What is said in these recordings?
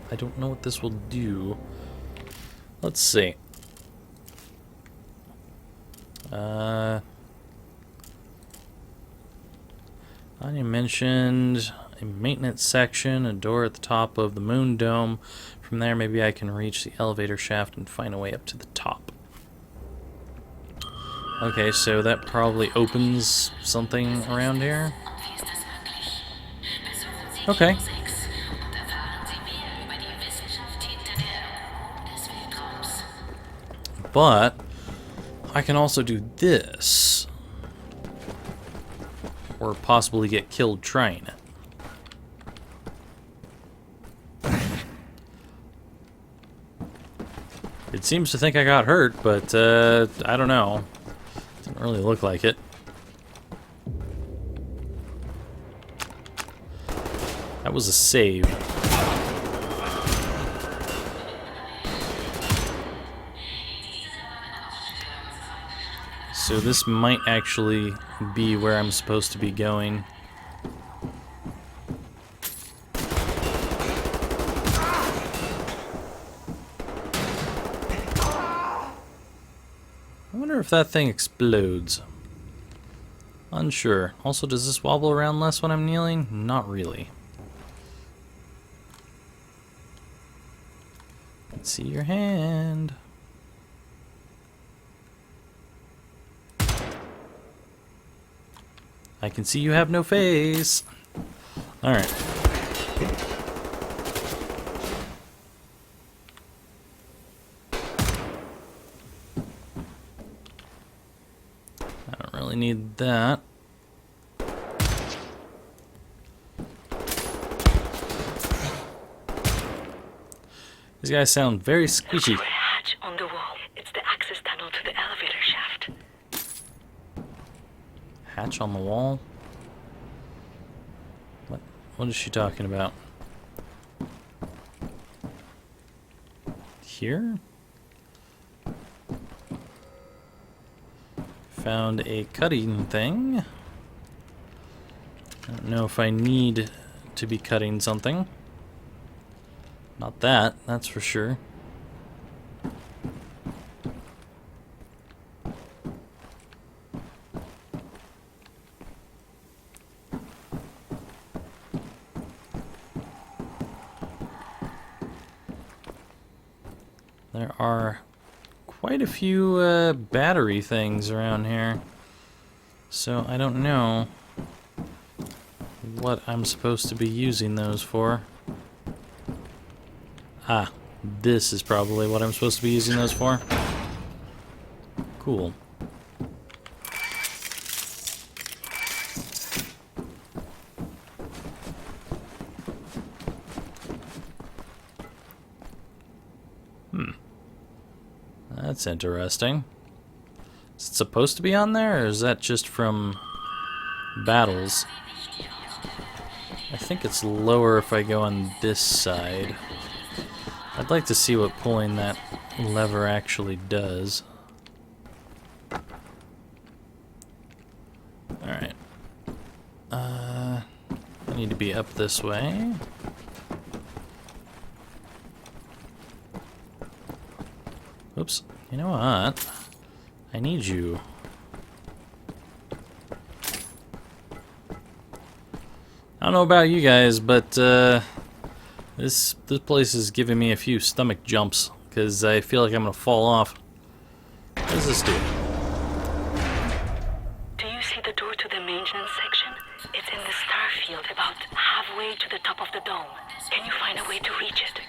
I don't know what this will do. Let's see. Anya mentioned a maintenance section, a door at the top of the moon dome. From there, maybe I can reach the elevator shaft and find a way up to the top. Okay, so that probably opens something around here. Okay. But I can also do this. Or possibly get killed trying it. It seems to think I got hurt, but I don't know. Doesn't really look like it. That was a save. So this might actually be where I'm supposed to be going. I wonder if that thing explodes. Unsure. Also, does this wobble around less when I'm kneeling? Not really. Let's see your hand. I can see you have no face. Alright. I don't really need that. These guys sound very squishy. There's a hatch on the wall. It's the access tunnel to the elevator shaft. Hatch on the wall? What is she talking about? Here? Found a cutting thing. I don't know if I need to be cutting something. Not that, that's for sure. There are quite a few battery things around here, so I don't know what I'm supposed to be using those for. Ah, this is probably what I'm supposed to be using those for. Cool. That's interesting. Is it supposed to be on there, or is that just from battles? I think it's lower if I go on this side. I'd like to see what pulling that lever actually does. Alright. I need to be up this way. Oops. You know what? I need you. I don't know about you guys, but this place is giving me a few stomach jumps because I feel like I'm gonna fall off. What does this do? Do you see the door to the maintenance section? It's in the star field about halfway to the top of the dome. Can you find a way to reach it?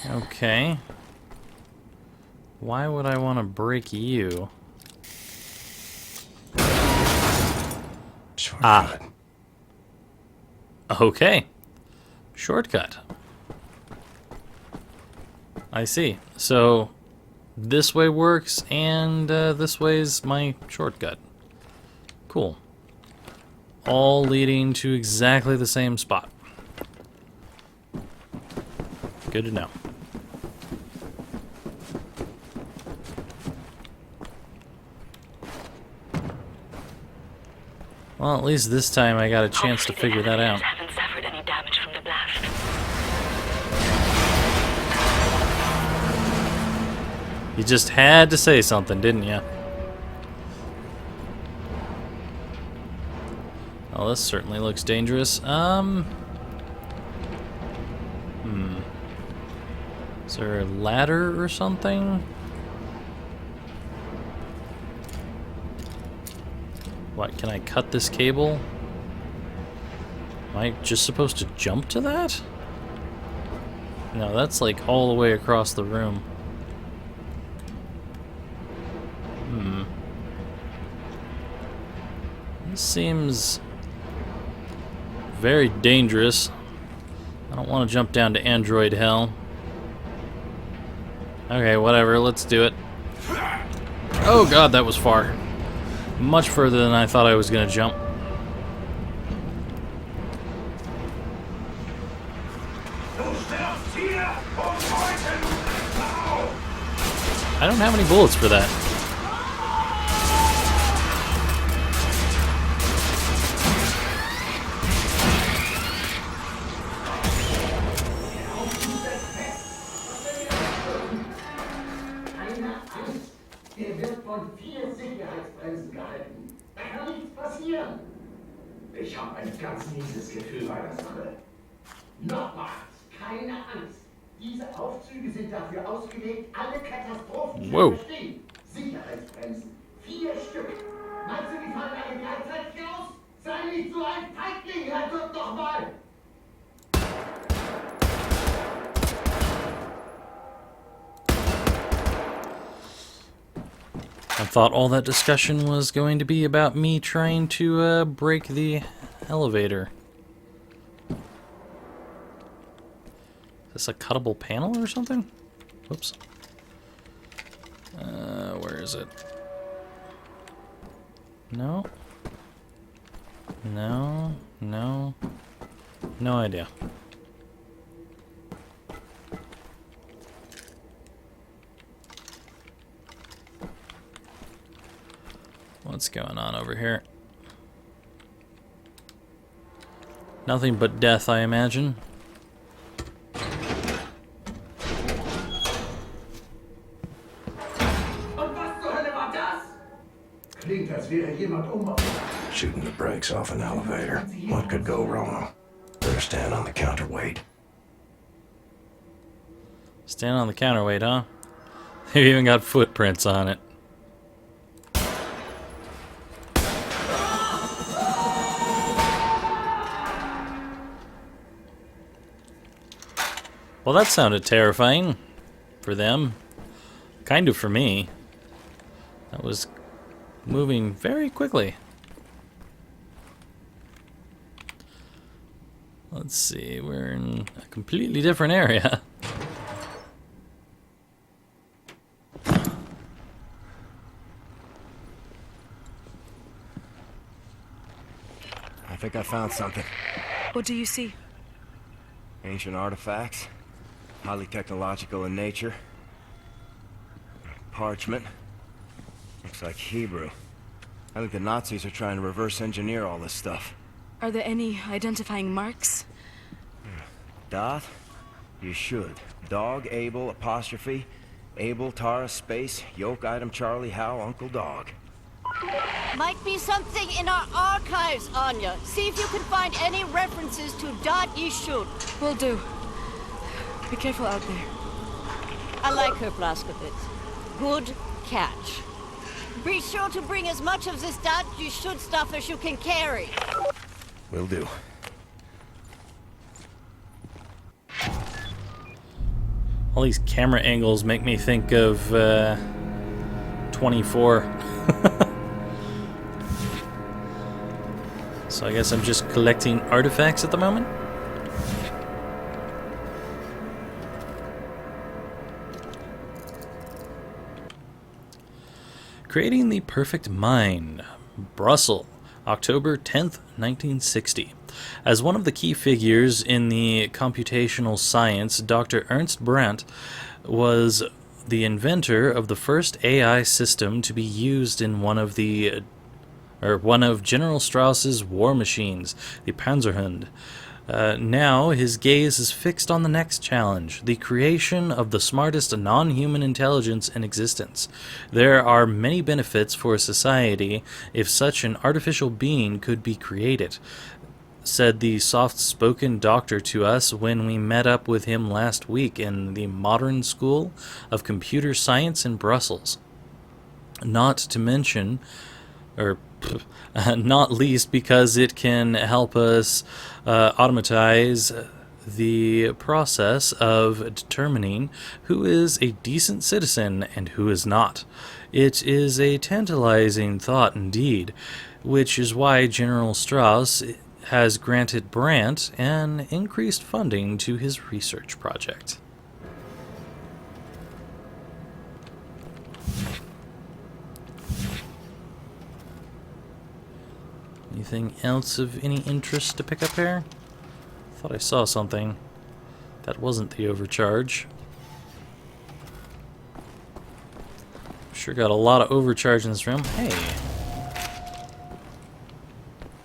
Okay. Why would I want to break you? Shortcut. Okay. Shortcut. I see. So, this way works, and this way's my shortcut. Cool. All leading to exactly the same spot. Good to know. Well, at least this time I got a chance to figure that out. Haven't suffered any damage You just had to say something, didn't you? Oh, this certainly looks dangerous. Is there a ladder or something? What, can I cut this cable? Am I just supposed to jump to that? No, that's like all the way across the room. This seems very dangerous. I don't want to jump down to android hell. Okay, whatever, let's do it. Oh god, that was far. Much further than I thought I was gonna jump. I don't have any bullets for that. Der wird von 4 Sicherheitsbremsen gehalten. Da kann nichts passieren. Ich habe ein ganz mieses Gefühl bei der Sache. Nochmals, keine Angst. Diese Aufzüge sind dafür ausgelegt, alle Katastrophen zu überstehen. Sicherheitsbremsen, 4 Stück. Meinst du, die fallen alle gleichzeitig aus? Sei nicht so ein Feigling, Herr Gott, doch mal! I thought all that discussion was going to be about me trying to break the elevator. Is this a cuttable panel or something? Whoops. Where is it? No. No. No. No idea. What's going on over here? Nothing but death, I imagine. Shooting the brakes off an elevator. What could go wrong? Better stand on the counterweight. Stand on the counterweight, huh? They've even got footprints on it. Well, that sounded terrifying for them. Kind of for me. That was moving very quickly. Let's see, we're in a completely different area. I think I found something. What do you see? Ancient artifacts. Highly technological in nature. Parchment. Looks like Hebrew. I think the Nazis are trying to reverse engineer all this stuff. Are there any identifying marks? Dot? You should. Dog, Abel, apostrophe. Abel, Tara, space, yoke, item, Charlie, Hal, Uncle Dog. Might be something in our archives, Anya. See if you can find any references to Dot Yishun. Will do. Be careful out there. I like her, Blaskovitz. Good catch. Be sure to bring as much of this Dot Yishun stuff as you can carry. Will do. All these camera angles make me think of 24. So I guess I'm just collecting artifacts at the moment. Creating the Perfect Mind, Brussels, October 10th, 1960. As one of the key figures in the computational science, Dr. Ernst Brandt was the inventor of the first AI system to be used in one of General Strauss's war machines, the Panzerhund. Now his gaze is fixed on the next challenge, the creation of the smartest non-human intelligence in existence. There are many benefits for society if such an artificial being could be created, said the soft-spoken doctor to us when we met up with him last week in the Modern School of Computer Science in Brussels. Not to mention, not least because it can help us automatize the process of determining who is a decent citizen and who is not. It is a tantalizing thought indeed, which is why General Strauss has granted Brandt an increased funding to his research project. Anything else of any interest to pick up here? Thought I saw something. That wasn't the overcharge. Sure got a lot of overcharge in this room. Hey!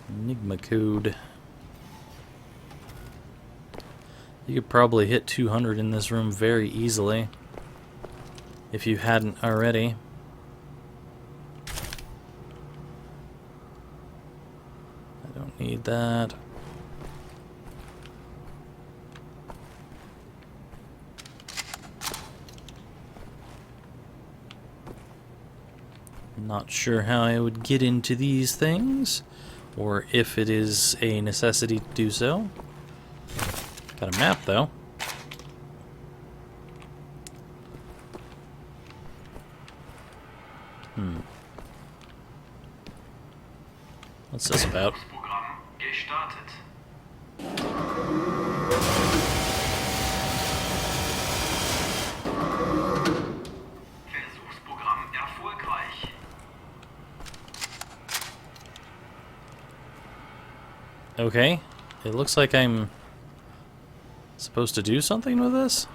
Enigma code. You could probably hit 200 in this room very easily, if you hadn't already. I don't need that. Not sure how I would get into these things, or if it is a necessity to do so. Got a map, though. What's this about? Okay, it looks like I'm supposed to do something with this?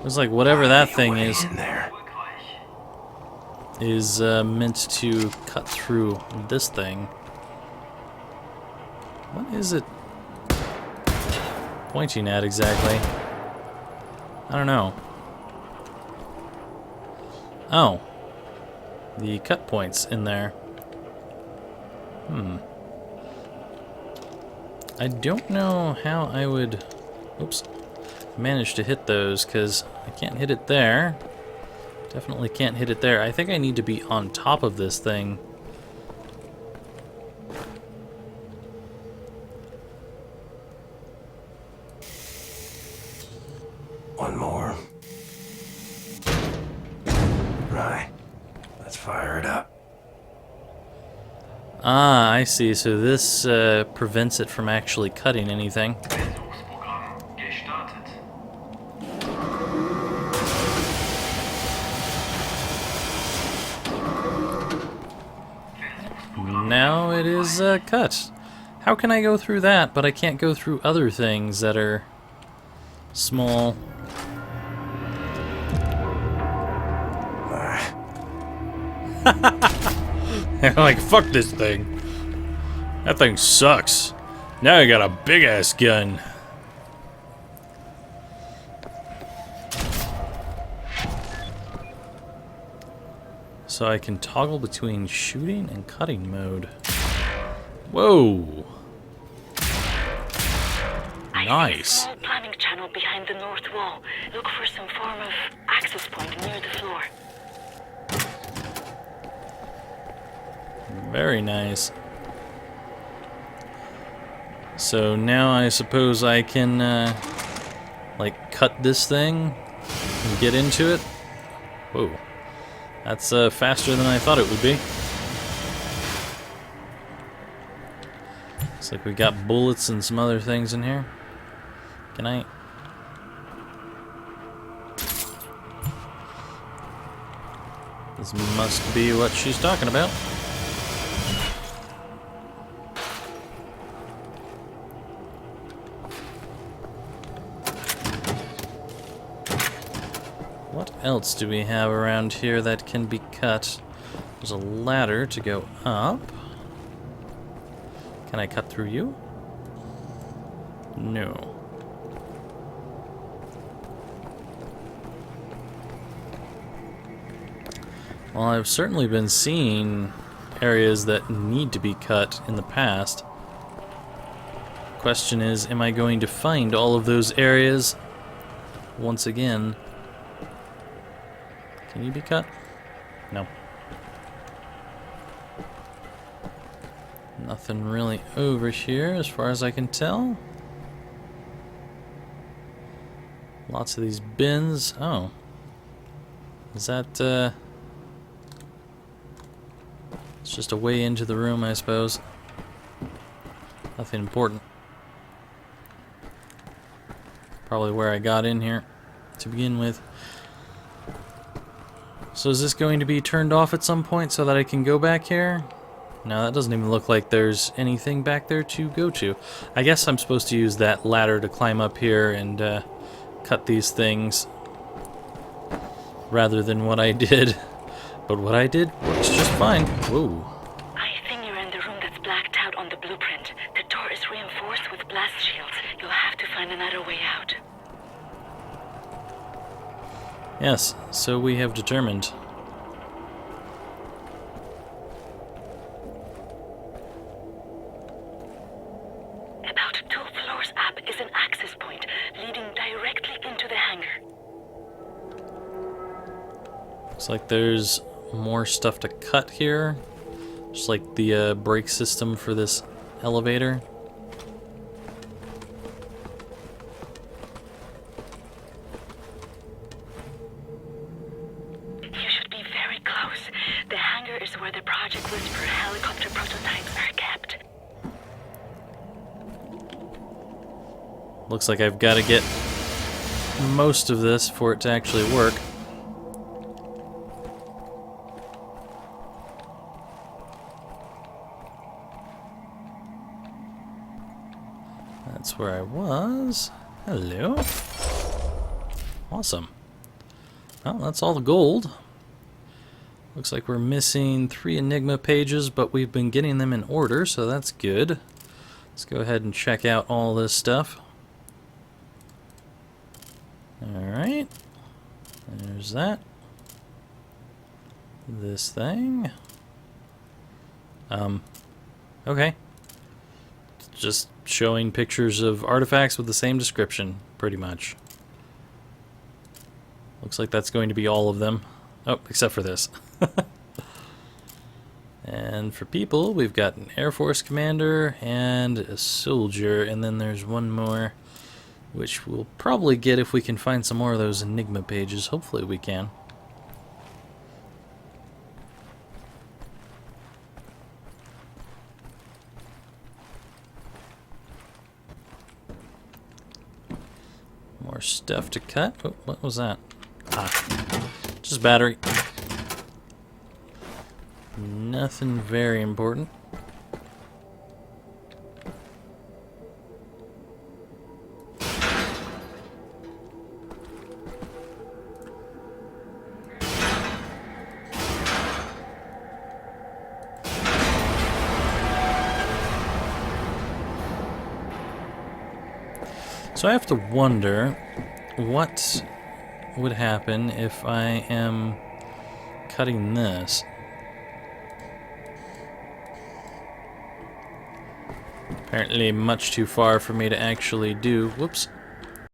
Looks like whatever that thing is meant to cut through this thing. What is it pointing at exactly? I don't know. Oh. The cut points in there. I don't know how I would... Oops. Manage to hit those, because I can't hit it there. Definitely can't hit it there. I think I need to be on top of this thing. One more. Right. Let's fire it up. Ah, I see. So this prevents it from actually cutting anything. Now it is cut. How can I go through that, but I can't go through other things that are small? Like, fuck this thing. That thing sucks. Now I got a big ass gun. So I can toggle between shooting and cutting mode. Whoa! Nice. I see a small planning channel behind the north wall. Look for some form of access point near the floor. Very nice. So now I suppose I can, like, cut this thing and get into it. Whoa. That's faster than I thought it would be. Looks like we got bullets and some other things in here. Can I? This must be what she's talking about. else do we have around here that can be cut? There's a ladder to go up. Can I cut through you? No. Well, I've certainly been seeing areas that need to be cut in the past. Question is, am I going to find all of those areas once again? Can you be cut? No. Nothing really over here as far as I can tell. Lots of these bins. Oh. Is that, it's just a way into the room, I suppose. Nothing important. Probably where I got in here to begin with. So is this going to be turned off at some point so that I can go back here? No, that doesn't even look like there's anything back there to go to. I guess I'm supposed to use that ladder to climb up here and cut these things rather than what I did. But what I did works just fine. Whoa. I think you're in the room that's blacked out on the blueprint. The door is reinforced with blast shields. You'll have to find another way out. Yes, so we have determined. About 2 floors up is an access point leading directly into the hangar. Looks like there's more stuff to cut here. Just like the brake system for this elevator. You should be very close. The hangar is where the Project Whisper helicopter prototypes are kept. Looks like I've got to get most of this for it to actually work. That's where I was. Hello. Awesome. Well, that's all the gold. Looks like we're missing 3 Enigma pages, but we've been getting them in order, so that's good. Let's go ahead and check out all this stuff. Alright. There's that. This thing. Okay. Just showing pictures of artifacts with the same description, pretty much. Looks like that's going to be all of them. Oh, except for this. And for people, we've got an Air Force commander and a soldier, and then there's one more, which we'll probably get if we can find some more of those Enigma pages. Hopefully we can. More stuff to cut. Oh, what was that? Ah, just battery. Nothing very important. So I have to wonder what would happen if I am cutting this. Apparently much too far for me to actually do. Whoops.